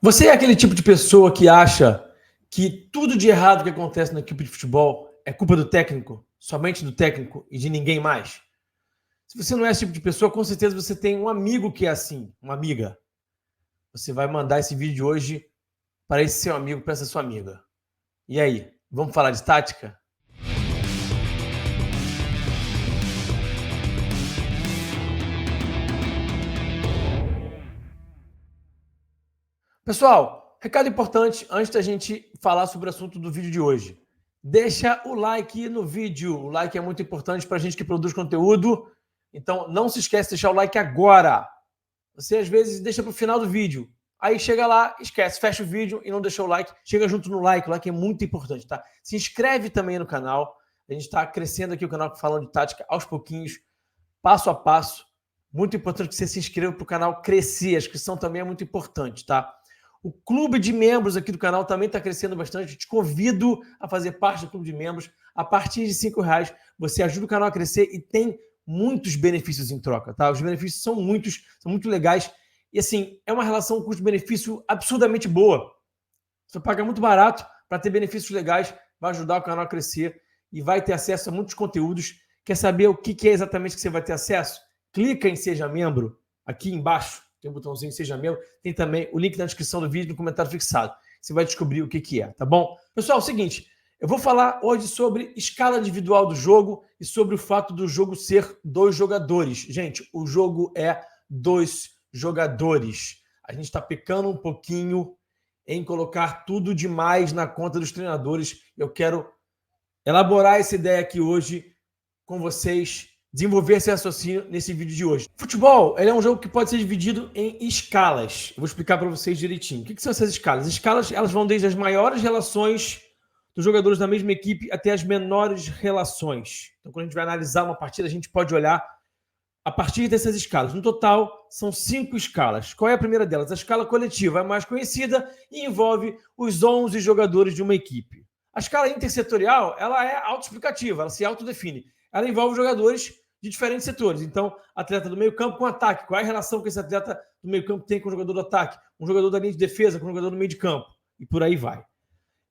Você é aquele tipo de pessoa que acha que tudo de errado que acontece na equipe de futebol é culpa do técnico, somente do técnico e de ninguém mais? Se você não é esse tipo de pessoa, com certeza você tem um amigo que é assim, uma amiga. Você vai mandar esse vídeo de hoje para esse seu amigo, para essa sua amiga. E aí, vamos falar de tática? Pessoal, recado importante antes da gente falar sobre o assunto do vídeo de hoje. Deixa o like no vídeo. O like é muito importante para a gente que produz conteúdo. Então, não se esquece de deixar o like agora. Você, às vezes, deixa para o final do vídeo. Aí chega lá, esquece, fecha o vídeo e não deixou o like. Chega junto no like. O like é muito importante, tá? Se inscreve também no canal. A gente está crescendo aqui o canal falando de tática aos pouquinhos, passo a passo. Muito importante que você se inscreva para o canal crescer. A inscrição também é muito importante, tá? O clube de membros aqui do canal também está crescendo bastante. Eu te convido a fazer parte do clube de membros. A partir de R$5, você ajuda o canal a crescer e tem muitos benefícios em troca, tá? Os benefícios são muitos, são muito legais. E assim, é uma relação custo-benefício absurdamente boa. Você paga muito barato para ter benefícios legais, vai ajudar o canal a crescer e vai ter acesso a muitos conteúdos. Quer saber o que é exatamente que você vai ter acesso? Clica em Seja Membro, aqui embaixo. Tem um botãozinho Seja Membro. Tem também o link na descrição do vídeo, no comentário fixado. Você vai descobrir o que é, tá bom? Pessoal, é o seguinte, eu vou falar hoje sobre escala individual do jogo e sobre o fato do jogo ser 2 jogadores. Gente, o jogo é 2 jogadores. A gente está pecando um pouquinho em colocar tudo demais na conta dos treinadores. Eu quero elaborar essa ideia aqui hoje com vocês, desenvolver esse raciocínio nesse vídeo de hoje. Futebol, ele é um jogo que pode ser dividido em escalas. Eu vou explicar para vocês direitinho. O que são essas escalas? As escalas, elas vão desde as maiores relações dos jogadores da mesma equipe até as menores relações. Então, quando a gente vai analisar uma partida, a gente pode olhar a partir dessas escalas. No total, são 5 escalas. Qual é a primeira delas? A escala coletiva é a mais conhecida e envolve os 11 jogadores de uma equipe. A escala intersetorial, ela é autoexplicativa, ela se autodefine. Ela envolve jogadores de diferentes setores. Então, atleta do meio campo com ataque. Qual é a relação que esse atleta do meio campo tem com o jogador do ataque? Um jogador da linha de defesa com o jogador do meio de campo. E por aí vai.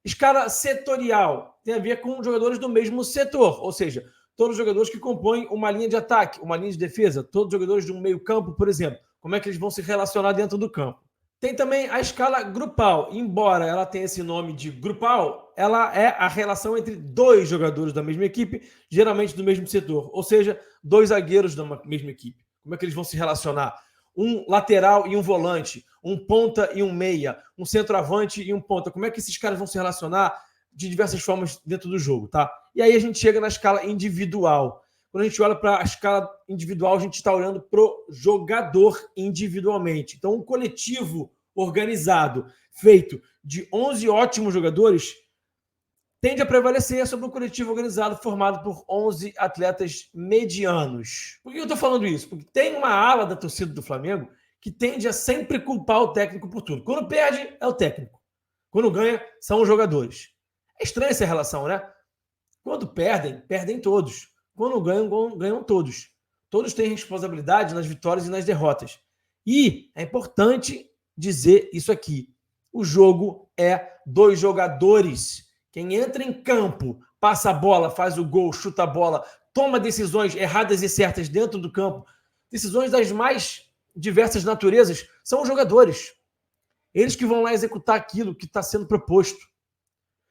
Escala setorial tem a ver com jogadores do mesmo setor, ou seja, todos os jogadores que compõem uma linha de ataque, uma linha de defesa, todos os jogadores de um meio campo, por exemplo, como é que eles vão se relacionar dentro do campo. Tem também a escala grupal. Embora ela tenha esse nome de grupal, ela é a relação entre 2 jogadores da mesma equipe, geralmente do mesmo setor, ou seja, 2 zagueiros da mesma equipe. Como é que eles vão se relacionar? Um lateral e um volante, um ponta e um meia, um centroavante e um ponta. Como é que esses caras vão se relacionar de diversas formas dentro do jogo, tá? E aí a gente chega na escala individual. Quando a gente olha para a escala individual, a gente está olhando para o jogador individualmente. Então, um coletivo organizado, feito de 11 ótimos jogadores, tende a prevalecer sobre um coletivo organizado formado por 11 atletas medianos. Por que eu estou falando isso? Porque tem uma ala da torcida do Flamengo que tende a sempre culpar o técnico por tudo. Quando perde, é o técnico. Quando ganha, são os jogadores. É estranha essa relação, né? Quando perdem, perdem todos. Quando ganham, ganham todos. Todos têm responsabilidade nas vitórias e nas derrotas. E é importante dizer isso aqui. O jogo é 2 jogadores. Quem entra em campo, passa a bola, faz o gol, chuta a bola, toma decisões erradas e certas dentro do campo, decisões das mais diversas naturezas, são os jogadores. Eles que vão lá executar aquilo que está sendo proposto.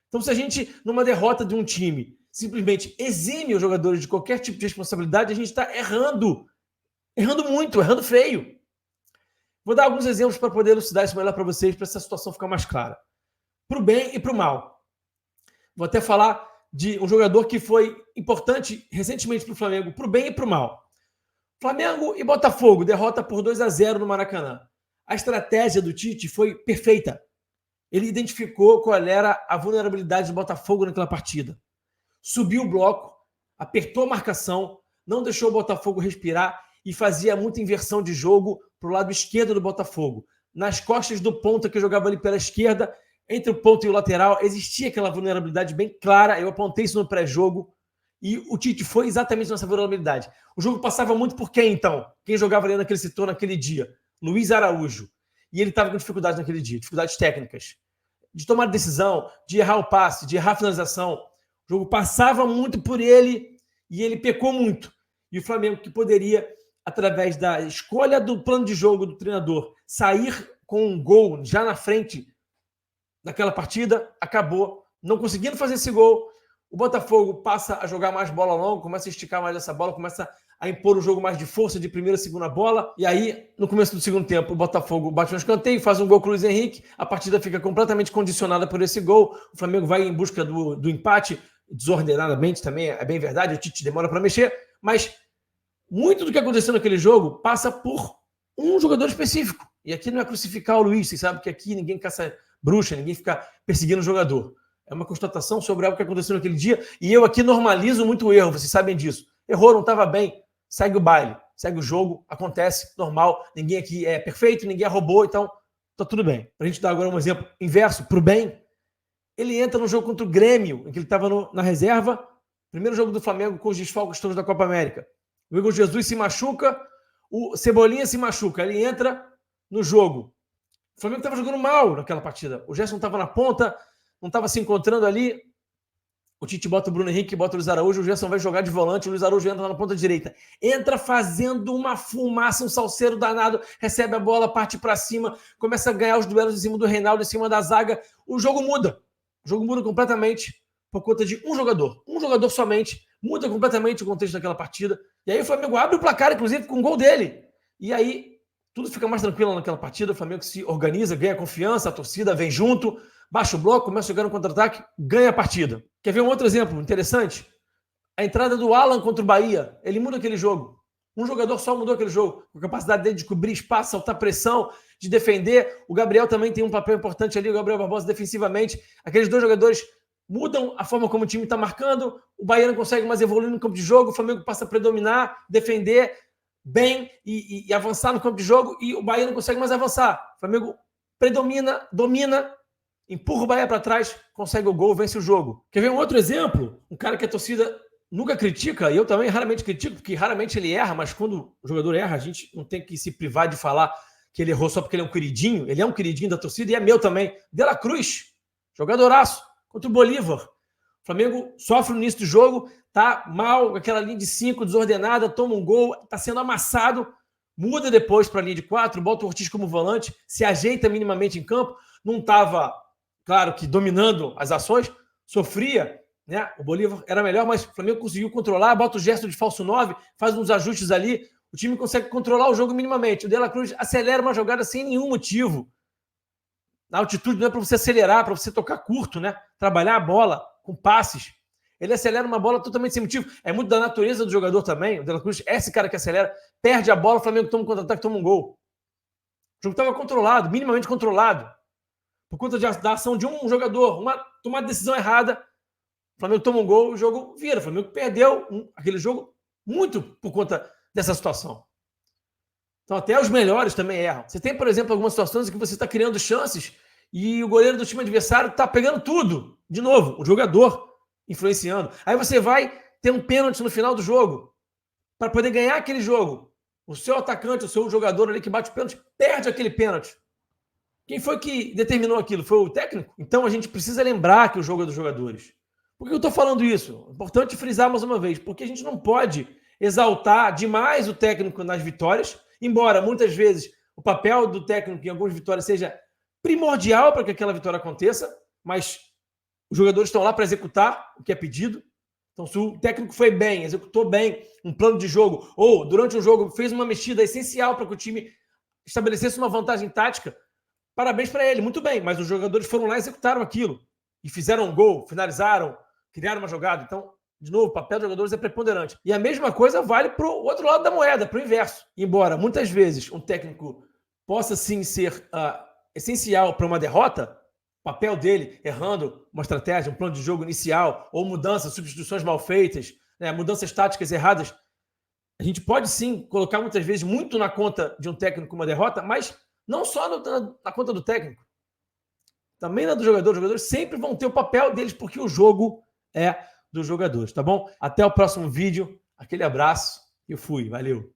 Então, se a gente, numa derrota de um time, simplesmente exime os jogadores de qualquer tipo de responsabilidade, a gente está errando. Errando muito, errando feio. Vou dar alguns exemplos para poder elucidar isso melhor para vocês, para essa situação ficar mais clara. Para o bem e para o mal. Vou até falar de um jogador que foi importante recentemente para o Flamengo, para o bem e para o mal. Flamengo e Botafogo, derrota por 2-0 no Maracanã. A estratégia do Tite foi perfeita. Ele identificou qual era a vulnerabilidade do Botafogo naquela partida. Subiu o bloco, apertou a marcação, não deixou o Botafogo respirar e fazia muita inversão de jogo para o lado esquerdo do Botafogo. Nas costas do ponta que jogava ali pela esquerda, entre o ponta e o lateral, existia aquela vulnerabilidade bem clara. Eu apontei isso no pré-jogo e o Tite foi exatamente nessa vulnerabilidade. O jogo passava muito por quem, então? Quem jogava ali naquele setor naquele dia? Luiz Araújo. E ele estava com dificuldades naquele dia, dificuldades técnicas. De tomar decisão, de errar o passe, de errar a finalização. O jogo passava muito por ele e ele pecou muito. E o Flamengo, que poderia, através da escolha do plano de jogo do treinador, sair com um gol já na frente daquela partida, acabou não conseguindo fazer esse gol. O Botafogo passa a jogar mais bola longa, começa a esticar mais essa bola, começa a impor o jogo mais de força de primeira e segunda bola. E aí, no começo do segundo tempo, o Botafogo bate no escanteio, faz um gol com o Luiz Henrique. A partida fica completamente condicionada por esse gol. O Flamengo vai em busca do empate, desordenadamente também, é bem verdade. O Tite demora para mexer. Mas muito do que aconteceu naquele jogo passa por um jogador específico. E aqui não é crucificar o Luiz. Vocês sabem que aqui ninguém caça bruxa, ninguém fica perseguindo o jogador. É uma constatação sobre algo que aconteceu naquele dia. E eu aqui normalizo muito o erro, vocês sabem disso. Errou, não estava bem. Segue o baile, segue o jogo, acontece, normal. Ninguém aqui é perfeito, ninguém é robô, então tá tudo bem. Para a gente dar agora um exemplo inverso, para o bem, ele entra no jogo contra o Grêmio, em que ele estava na reserva, primeiro jogo do Flamengo com os desfalques todos da Copa América. O Igor Jesus se machuca, o Cebolinha se machuca, ele entra no jogo. O Flamengo estava jogando mal naquela partida. O Gerson estava na ponta, não estava se encontrando ali. O Tite bota o Bruno Henrique, bota o Luiz Araújo, o Gerson vai jogar de volante, o Luiz Araújo entra na ponta direita. Entra fazendo uma fumaça, um salseiro danado, recebe a bola, parte para cima, começa a ganhar os duelos em cima do Reinaldo, em cima da zaga. O jogo muda. O jogo muda completamente por conta de um jogador somente, muda completamente o contexto daquela partida. E aí o Flamengo abre o placar, inclusive, com o gol dele. E aí tudo fica mais tranquilo naquela partida, o Flamengo se organiza, ganha confiança, a torcida vem junto, baixa o bloco, começa a jogar no contra-ataque, ganha a partida. Quer ver um outro exemplo interessante? A entrada do Alan contra o Bahia. Ele muda aquele jogo. Um jogador só mudou aquele jogo. Com a capacidade dele de cobrir espaço, saltar pressão, de defender. O Gabriel também tem um papel importante ali, o Gabriel Barbosa defensivamente. Aqueles dois jogadores mudam a forma como o time está marcando. O Bahia não consegue mais evoluir no campo de jogo. O Flamengo passa a predominar, defender bem e avançar no campo de jogo. E o Bahia não consegue mais avançar. O Flamengo predomina, domina, empurra o Bahia para trás, consegue o gol, vence o jogo. Quer ver um outro exemplo? Um cara que a torcida nunca critica, e eu também raramente critico, porque raramente ele erra, mas quando o jogador erra, a gente não tem que se privar de falar que ele errou só porque ele é um queridinho. Ele é um queridinho da torcida e é meu também. De La Cruz, jogadoraço, contra o Bolívar. O Flamengo sofre no início do jogo, tá mal, aquela linha de 5 desordenada, toma um gol, tá sendo amassado, muda depois para a linha de 4, bota o Ortiz como volante, se ajeita minimamente em campo, não estava... Claro que dominando as ações, sofria, né? O Bolívar era melhor, mas o Flamengo conseguiu controlar, bota o gesto de falso 9, faz uns ajustes ali, o time consegue controlar o jogo minimamente. O De La Cruz acelera uma jogada sem nenhum motivo. Na altitude não é para você acelerar, para você tocar curto, né? Trabalhar a bola com passes. Ele acelera uma bola totalmente sem motivo. É muito da natureza do jogador também. O De La Cruz é esse cara que acelera, perde a bola, o Flamengo toma um contra-ataque, toma um gol. O jogo estava controlado, minimamente controlado. Por conta da ação de um jogador, tomar decisão errada, o Flamengo toma um gol, o jogo vira. O Flamengo perdeu aquele jogo muito por conta dessa situação. Então até os melhores também erram. Você tem, por exemplo, algumas situações em que você está criando chances e o goleiro do time adversário está pegando tudo. De novo, o jogador influenciando. Aí você vai ter um pênalti no final do jogo para poder ganhar aquele jogo. O seu atacante, o seu jogador ali que bate o pênalti, perde aquele pênalti. Quem foi que determinou aquilo? Foi o técnico? Então a gente precisa lembrar que o jogo é dos jogadores. Por que eu estou falando isso? É importante frisar mais uma vez, porque a gente não pode exaltar demais o técnico nas vitórias, embora muitas vezes o papel do técnico em algumas vitórias seja primordial para que aquela vitória aconteça, mas os jogadores estão lá para executar o que é pedido. Então, se o técnico foi bem, executou bem um plano de jogo, ou durante o jogo fez uma mexida essencial para que o time estabelecesse uma vantagem tática, parabéns para ele, muito bem, mas os jogadores foram lá e executaram aquilo. E fizeram um gol, finalizaram, criaram uma jogada. Então, de novo, o papel dos jogadores é preponderante. E a mesma coisa vale para o outro lado da moeda, para o inverso. Embora, muitas vezes, um técnico possa, sim, ser essencial para uma derrota, o papel dele, errando uma estratégia, um plano de jogo inicial, ou mudanças, substituições mal feitas, né, mudanças táticas erradas, a gente pode, sim, colocar muitas vezes muito na conta de um técnico uma derrota, mas não só na conta do técnico, também na do jogador. Os jogadores sempre vão ter o papel deles, porque o jogo é dos jogadores, tá bom? Até o próximo vídeo. Aquele abraço e fui. Valeu!